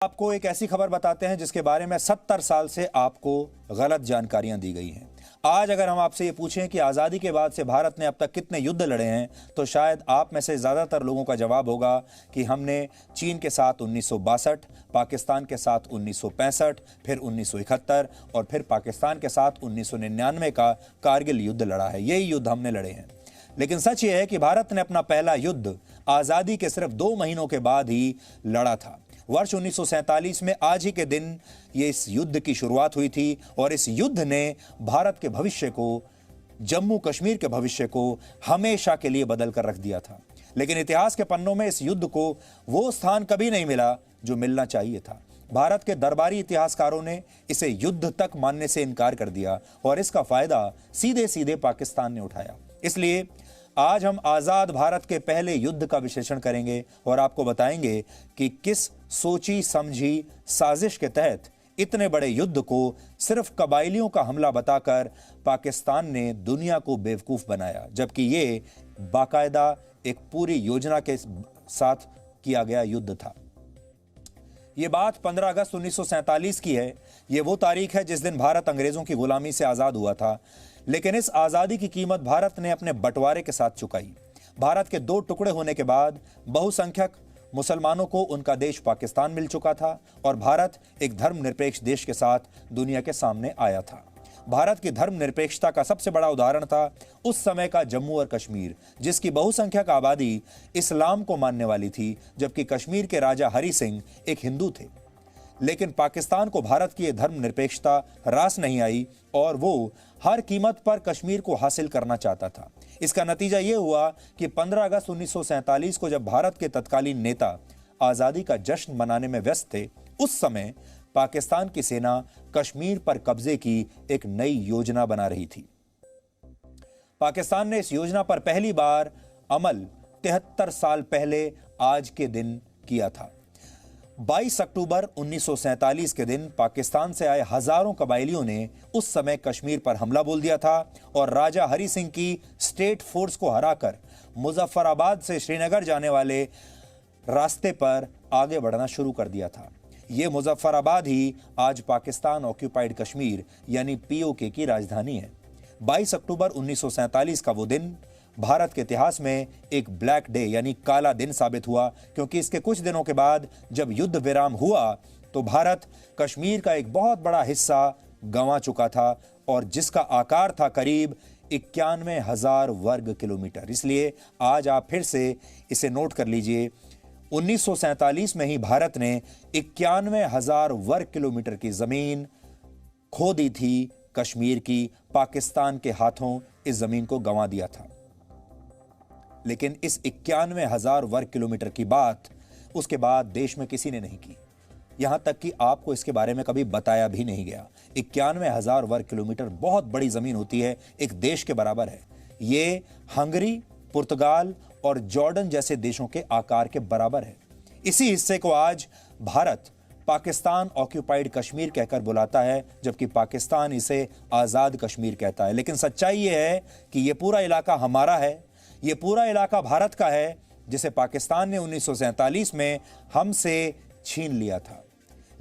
आपको एक ऐसी खबर बताते हैं जिसके बारे में 70 साल से आपको गलत जानकारियां दी गई हैं। आज अगर हम आपसे ये पूछें कि आज़ादी के बाद से भारत ने अब तक कितने युद्ध लड़े हैं, तो शायद आप में से ज़्यादातर लोगों का जवाब होगा कि हमने चीन के साथ 1962, पाकिस्तान के साथ 1965, फिर 1971 और फिर पाकिस्तान के साथ 1999 का कारगिल युद्ध लड़ा है। यही युद्ध हमने लड़े हैं। लेकिन सच ये है कि भारत ने अपना पहला युद्ध आज़ादी के सिर्फ 2 महीनों के बाद ही लड़ा था। वर्ष 1947 में आज ही के दिन ये इस युद्ध की शुरुआत हुई थी और इस युद्ध ने भारत के भविष्य को, जम्मू कश्मीर के भविष्य को हमेशा के लिए बदल कर रख दिया था। लेकिन इतिहास के पन्नों में इस युद्ध को वो स्थान कभी नहीं मिला जो मिलना चाहिए था। भारत के दरबारी इतिहासकारों ने इसे युद्ध तक मानने से इनकार कर दिया और इसका फायदा सीधे सीधे पाकिस्तान ने उठाया। इसलिए आज हम आजाद भारत के पहले युद्ध का विश्लेषण करेंगे और आपको बताएंगे कि किस सोची समझी साजिश के तहत इतने बड़े युद्ध को सिर्फ कबायलियों का हमला बताकर पाकिस्तान ने दुनिया को बेवकूफ बनाया, जबकि ये बाकायदा एक पूरी योजना के साथ किया गया युद्ध था। ये बात 15 अगस्त 1947 की है। ये वो तारीख है जिस दिन भारत अंग्रेजों की गुलामी से आजाद हुआ था। लेकिन इस आजादी की कीमत भारत ने अपने बंटवारे के साथ चुकाई। भारत के 2 टुकड़े होने के बाद बहुसंख्यक मुसलमानों को उनका देश पाकिस्तान मिल चुका था और भारत एक धर्मनिरपेक्ष देश के साथ दुनिया के सामने आया था। भारत की धर्मनिरपेक्षता का सबसे बड़ा उदाहरण था उस समय का जम्मू और कश्मीर, जिसकी बहुसंख्यक आबादी इस्लाम को मानने वाली थी, जबकि कश्मीर के राजा हरि सिंह एक हिंदू थे। लेकिन पाकिस्तान को भारत की यह धर्मनिरपेक्षता रास नहीं आई और वो हर कीमत पर कश्मीर को हासिल करना चाहता था। इसका नतीजा यह हुआ कि 15 अगस्त 1947 को जब भारत के तत्कालीन नेता आजादी का जश्न मनाने में व्यस्त थे, उस समय पाकिस्तान की सेना कश्मीर पर कब्जे की एक नई योजना बना रही थी। पाकिस्तान ने इस योजना पर पहली बार अमल 73 साल पहले आज के दिन किया था। 22 अक्टूबर 1947 के दिन पाकिस्तान से आए हजारों कबायलियों ने उस समय कश्मीर पर हमला बोल दिया था और राजा हरि सिंह की स्टेट फोर्स को हराकर मुजफ्फराबाद से श्रीनगर जाने वाले रास्ते पर आगे बढ़ना शुरू कर दिया था। यह मुजफ्फराबाद ही आज पाकिस्तान ऑक्यूपाइड कश्मीर यानी पीओके की राजधानी है। 22 अक्टूबर 1947 का वो दिन भारत के इतिहास में एक ब्लैक डे यानी काला दिन साबित हुआ, क्योंकि इसके कुछ दिनों के बाद जब युद्ध विराम हुआ तो भारत कश्मीर का एक बहुत बड़ा हिस्सा गंवा चुका था और जिसका आकार था करीब 91,000 वर्ग किलोमीटर। इसलिए आज आप फिर से इसे नोट कर लीजिए, 1947 में ही भारत ने 91,000 वर्ग किलोमीटर की जमीन खो दी थी कश्मीर की, पाकिस्तान के हाथों इस जमीन को गंवा दिया था। लेकिन इस 91,000 वर्ग किलोमीटर की बात उसके बाद देश में किसी ने नहीं की, यहां तक कि आपको इसके बारे में कभी बताया भी नहीं गया। 91,000 वर्ग किलोमीटर बहुत बड़ी जमीन होती है, एक देश के बराबर है। ये हंगरी, पुर्तगाल और जॉर्डन जैसे देशों के आकार के बराबर है। इसी हिस्से को आज भारत पाकिस्तान ऑक्यूपाइड कश्मीर कहकर बुलाता है, जबकि पाकिस्तान इसे आजाद कश्मीर कहता है। लेकिन सच्चाई यह है कि यह पूरा इलाका हमारा है, यह पूरा इलाका भारत का है, जिसे पाकिस्तान ने 1947 में हमसे छीन लिया था।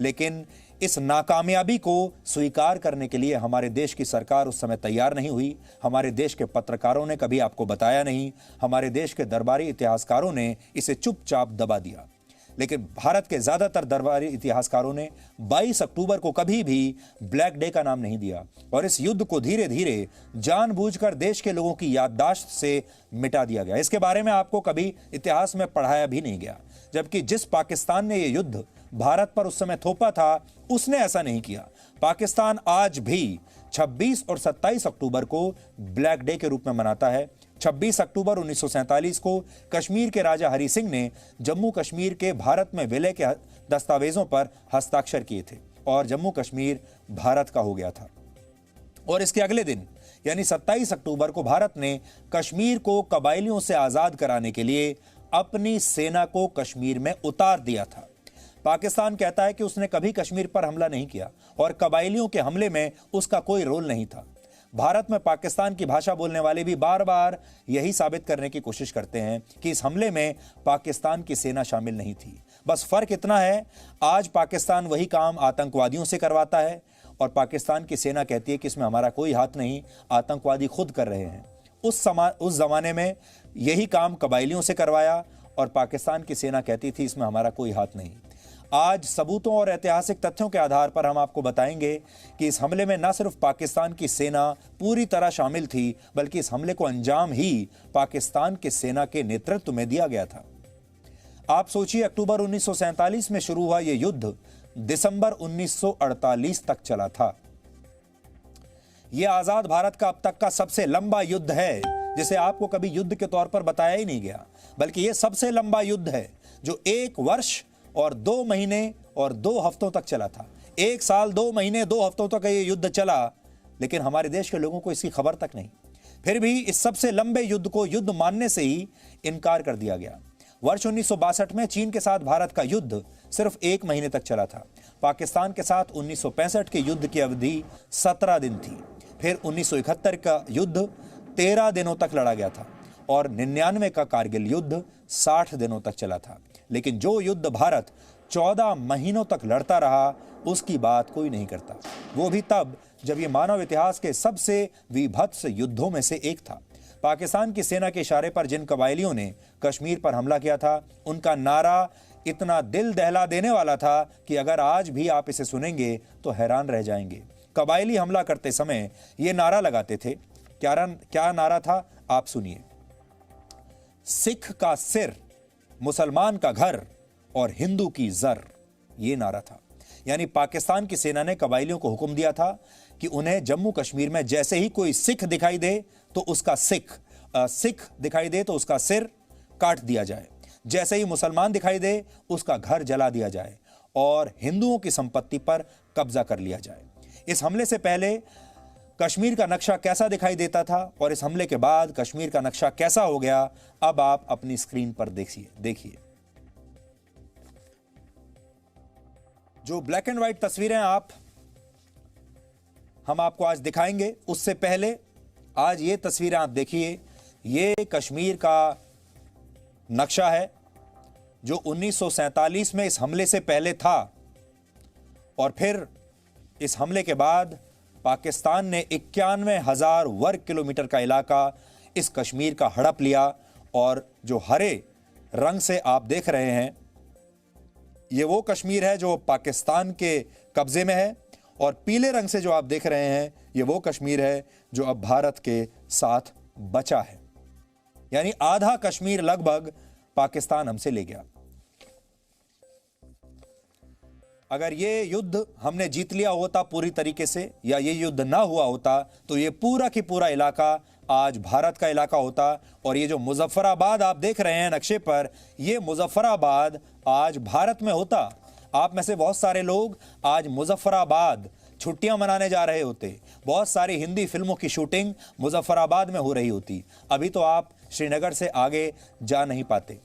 लेकिन इस नाकामयाबी को स्वीकार करने के लिए हमारे देश की सरकार उस समय तैयार नहीं हुई। हमारे देश के पत्रकारों ने कभी आपको बताया नहीं, हमारे देश के दरबारी इतिहासकारों ने इसे चुपचाप दबा दिया। लेकिन भारत के ज्यादातर दरबारी इतिहासकारों ने 22 अक्टूबर को कभी भी ब्लैक डे का नाम नहीं दिया और इस युद्ध को धीरे धीरे जानबूझकर देश के लोगों की याददाश्त से मिटा दिया गया। इसके बारे में आपको कभी इतिहास में पढ़ाया भी नहीं गया, जबकि जिस पाकिस्तान ने यह युद्ध भारत पर उस समय थोपा था, उसने ऐसा नहीं किया। पाकिस्तान आज भी 26 और 27 अक्टूबर को ब्लैक डे के रूप में मनाता है। 26 अक्टूबर 1947 को कश्मीर के राजा हरि सिंह ने जम्मू कश्मीर के भारत में विलय के दस्तावेजों पर हस्ताक्षर किए थे और जम्मू कश्मीर भारत का हो गया था। और इसके अगले दिन यानी 27 अक्टूबर को भारत ने कश्मीर को कबायलियों से आजाद कराने के लिए अपनी सेना को कश्मीर में उतार दिया था। पाकिस्तान कहता है कि उसने कभी कश्मीर पर हमला नहीं किया और कबायलियों के हमले में उसका कोई रोल नहीं था। भारत में पाकिस्तान की भाषा बोलने वाले भी बार बार यही साबित करने की कोशिश करते हैं कि इस हमले में पाकिस्तान की सेना शामिल नहीं थी। बस फर्क इतना है, आज पाकिस्तान वही काम आतंकवादियों से करवाता है और पाकिस्तान की सेना कहती है कि इसमें हमारा कोई हाथ नहीं, आतंकवादी खुद कर रहे हैं। उस जमाने में यही काम कबायलियों से करवाया और पाकिस्तान की सेना कहती थी इसमें हमारा कोई हाथ नहीं। आज सबूतों और ऐतिहासिक तथ्यों के आधार पर हम आपको बताएंगे कि इस हमले में न सिर्फ पाकिस्तान की सेना पूरी तरह शामिल थी, बल्कि इस हमले को अंजाम ही पाकिस्तान की सेना के नेतृत्व में दिया गया था। आप सोचिए, अक्टूबर 1947 में शुरू हुआ यह युद्ध दिसंबर 1948 तक चला था। यह आजाद भारत का अब तक का सबसे लंबा युद्ध है, जिसे आपको कभी युद्ध के तौर पर बताया ही नहीं गया, बल्कि यह सबसे लंबा युद्ध है जो 1 वर्ष और 2 महीने और 2 हफ्तों तक चला था। 1 साल 2 महीने 2 हफ्तों तक यह युद्ध चला, लेकिन हमारे देश के लोगों को इसकी खबर तक नहीं। फिर भी इस सबसे लंबे युद्ध को युद्ध मानने से ही इनकार कर दिया गया। वर्ष 1962 में चीन के साथ भारत का युद्ध सिर्फ 1 महीने तक चला था। पाकिस्तान के साथ 1965 के युद्ध की अवधि 17 दिन थी। फिर 1971 का युद्ध 13 दिनों तक लड़ा गया था और 99 का कारगिल युद्ध 60 दिनों तक चला था। लेकिन जो युद्ध भारत 14 महीनों तक लड़ता रहा, उसकी बात कोई नहीं करता। वो भी तब जब ये मानव इतिहास के सबसे विभत्स युद्धों में से एक था। पाकिस्तान की सेना के इशारे पर जिन कबायलियों ने कश्मीर पर हमला किया था, उनका नारा इतना दिल दहला देने वाला था कि अगर आज भी आप इसे सुनेंगे तो हैरान रह जाएंगे। कबायली हमला करते समय ये नारा लगाते थे। क्या नारा था, आप सुनिए। सिख का सिर, मुसलमान का घर और हिंदू की जर, ये नारा था। यानी पाकिस्तान की सेना ने कबायलियों को हुक्म दिया था कि उन्हें जम्मू कश्मीर में जैसे ही कोई सिख दिखाई दे तो उसका सिख दिखाई दे तो उसका सिर काट दिया जाए, जैसे ही मुसलमान दिखाई दे उसका घर जला दिया जाए और हिंदुओं की संपत्ति पर कब्जा कर लिया जाए। इस हमले से पहले कश्मीर का नक्शा कैसा दिखाई देता था और इस हमले के बाद कश्मीर का नक्शा कैसा हो गया, अब आप अपनी स्क्रीन पर देखिए। जो ब्लैक एंड व्हाइट तस्वीरें हम आपको आज दिखाएंगे, उससे पहले आज ये तस्वीरें आप देखिए। ये कश्मीर का नक्शा है जो 1947 में इस हमले से पहले था और फिर इस हमले के बाद पाकिस्तान ने 91,000 वर्ग किलोमीटर का इलाका इस कश्मीर का हड़प लिया और जो हरे रंग से आप देख रहे हैं, ये वो कश्मीर है जो पाकिस्तान के कब्जे में है और पीले रंग से जो आप देख रहे हैं, ये वो कश्मीर है जो अब भारत के साथ बचा है। यानी आधा कश्मीर लगभग पाकिस्तान हमसे ले गया। अगर ये युद्ध हमने जीत लिया होता पूरी तरीके से, या ये युद्ध ना हुआ होता, तो ये पूरा की पूरा इलाका आज भारत का इलाका होता। और ये जो मुजफ्फराबाद आप देख रहे हैं नक्शे पर, ये मुजफ्फराबाद आज भारत में होता। आप में से बहुत सारे लोग आज मुजफ्फराबाद छुट्टियां मनाने जा रहे होते। बहुत सारी हिंदी फिल्मों की शूटिंग मुजफ्फराबाद में हो रही होती। अभी तो आप श्रीनगर से आगे जा नहीं पाते।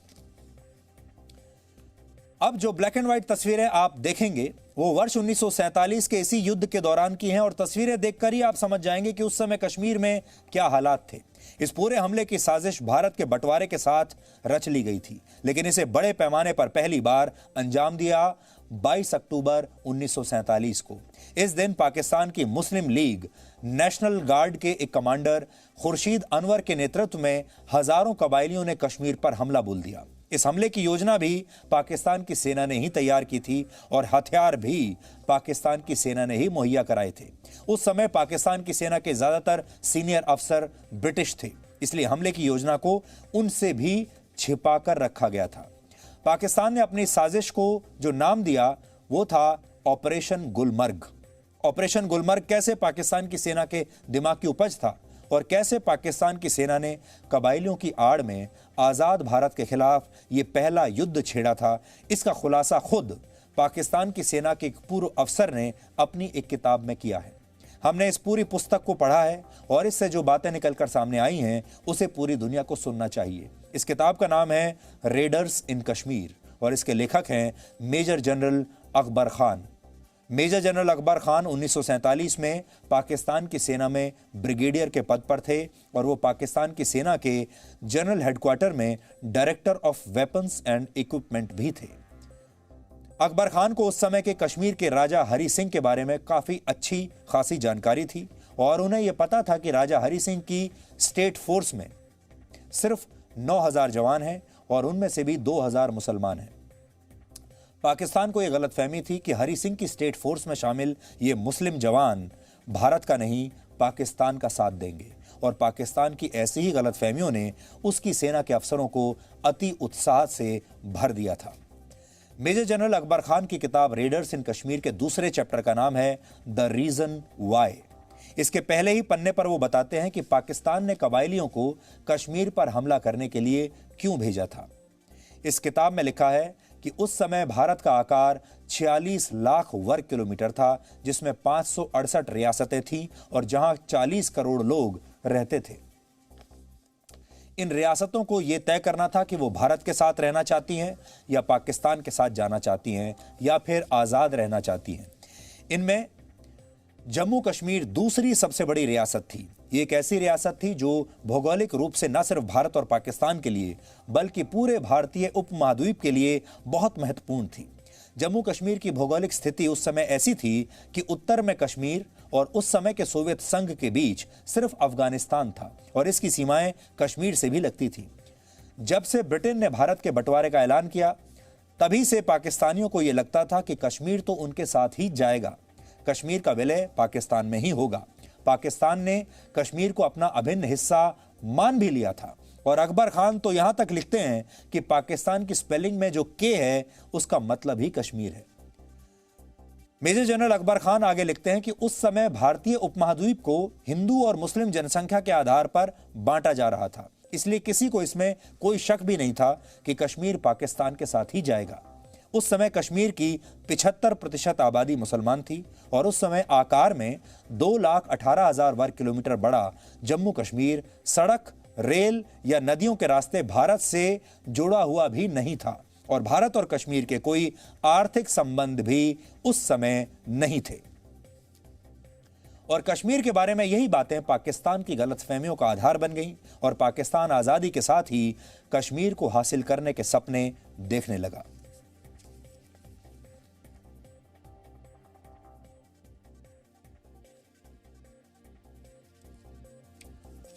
अब जो ब्लैक एंड व्हाइट तस्वीरें आप देखेंगे वो वर्ष 1947 के इसी युद्ध के दौरान की हैं और तस्वीरें देखकर ही आप समझ जाएंगे कि उस समय कश्मीर में क्या हालात थे। इस पूरे हमले की साजिश भारत के बंटवारे के साथ रच ली गई थी, लेकिन इसे बड़े पैमाने पर पहली बार अंजाम दिया 22 अक्टूबर 1947 को। इस दिन पाकिस्तान की मुस्लिम लीग नेशनल गार्ड के एक कमांडर खुर्शीद अनवर के नेतृत्व में हजारों कबायलियों ने कश्मीर पर हमला बोल दिया। इस हमले की योजना भी पाकिस्तान की सेना ने ही तैयार की थी और हथियार भी पाकिस्तान की सेना ने ही मुहैया कराए थे। उस समय पाकिस्तान की सेना के ज्यादातर सीनियर अफसर ब्रिटिश थे, इसलिए हमले की योजना को उनसे भी छिपा कर रखा गया था। पाकिस्तान ने अपनी साजिश को जो नाम दिया वो था ऑपरेशन गुलमर्ग। ऑपरेशन गुलमर्ग कैसे पाकिस्तान की सेना के दिमाग की उपज था और कैसे पाकिस्तान की सेना ने कबायलियों की आड़ में आज़ाद भारत के खिलाफ ये पहला युद्ध छेड़ा था, इसका खुलासा खुद पाकिस्तान की सेना के एक पूर्व अफसर ने अपनी एक किताब में किया है। हमने इस पूरी पुस्तक को पढ़ा है और इससे जो बातें निकलकर सामने आई हैं उसे पूरी दुनिया को सुनना चाहिए। इस किताब का नाम है रेडर्स इन कश्मीर और इसके लेखक हैं major general Akbar Khan. Major general Akbar Khan 1947 में पाकिस्तान की सेना में ब्रिगेडियर के पद पर थे और वो पाकिस्तान की सेना के जनरल हेडक्वार्टर में director of weapons and equipment भी थे। अकबर खान को उस समय के कश्मीर के राजा हरि सिंह के बारे में काफी अच्छी खासी जानकारी थी और उन्हें यह पता था कि राजा हरि सिंह की स्टेट फोर्स में सिर्फ 9,000 जवान हैं और उनमें से भी 2,000 मुसलमान हैं। पाकिस्तान को यह गलतफहमी थी कि हरि सिंह की स्टेट फोर्स में शामिल ये मुस्लिम जवान भारत का नहीं पाकिस्तान का साथ देंगे और पाकिस्तान की ऐसी ही गलतफहमियों ने उसकी सेना के अफसरों को अति उत्साह से भर दिया था। मेजर जनरल अकबर खान की किताब रेडर्स इन कश्मीर के दूसरे चैप्टर का नाम है द रीजन वाई। इसके पहले ही पन्ने पर वो बताते हैं कि पाकिस्तान ने कबायलियों को कश्मीर पर हमला करने के लिए क्यों भेजा था। इस किताब में लिखा है कि उस समय भारत का आकार 46 लाख वर्ग किलोमीटर था, जिसमें 568 रियासतें थीं और जहां 40 करोड़ लोग रहते थे। इन रियासतों को यह तय करना था कि वो भारत के साथ रहना चाहती हैं या पाकिस्तान के साथ जाना चाहती हैं या फिर आज़ाद रहना चाहती हैं। इनमें जम्मू कश्मीर दूसरी सबसे बड़ी रियासत थी। ये एक ऐसी रियासत थी जो भौगोलिक रूप से न सिर्फ भारत और पाकिस्तान के लिए बल्कि पूरे भारतीय उपमहाद्वीप के लिए बहुत महत्वपूर्ण थी। जम्मू कश्मीर की भौगोलिक स्थिति उस समय ऐसी थी कि उत्तर में कश्मीर और उस समय के सोवियत संघ के बीच सिर्फ अफगानिस्तान था और इसकी सीमाएं कश्मीर से भी लगती थी। जब से ब्रिटेन ने भारत के बंटवारे का ऐलान किया तभी से पाकिस्तानियों को यह लगता था कि कश्मीर तो उनके साथ ही जाएगा, कश्मीर का विलय पाकिस्तान में ही होगा। पाकिस्तान ने कश्मीर को अपना अभिन्न हिस्सा मान भी लिया था और अकबर खान तो यहां तक लिखते हैं कि पाकिस्तान की स्पेलिंग में जो के है उसका मतलब ही कश्मीर है। मेजर जनरल अकबर खान आगे लिखते हैं कि उस समय भारतीय उपमहाद्वीप को हिंदू और मुस्लिम जनसंख्या के आधार पर बांटा जा रहा था, इसलिए किसी को इसमें कोई शक भी नहीं था कि कश्मीर पाकिस्तान के साथ ही जाएगा। उस समय कश्मीर की 75% आबादी मुसलमान थी और उस समय आकार में 2,18,000 वर्ग किलोमीटर बड़ा जम्मू कश्मीर सड़क, रेल या नदियों के रास्ते भारत से जुड़ा हुआ भी नहीं था और भारत और कश्मीर के कोई आर्थिक संबंध भी उस समय नहीं थे। और कश्मीर के बारे में यही बातें पाकिस्तान की गलतफहमियों का आधार बन गईं और पाकिस्तान आज़ादी के साथ ही कश्मीर को हासिल करने के सपने देखने लगा।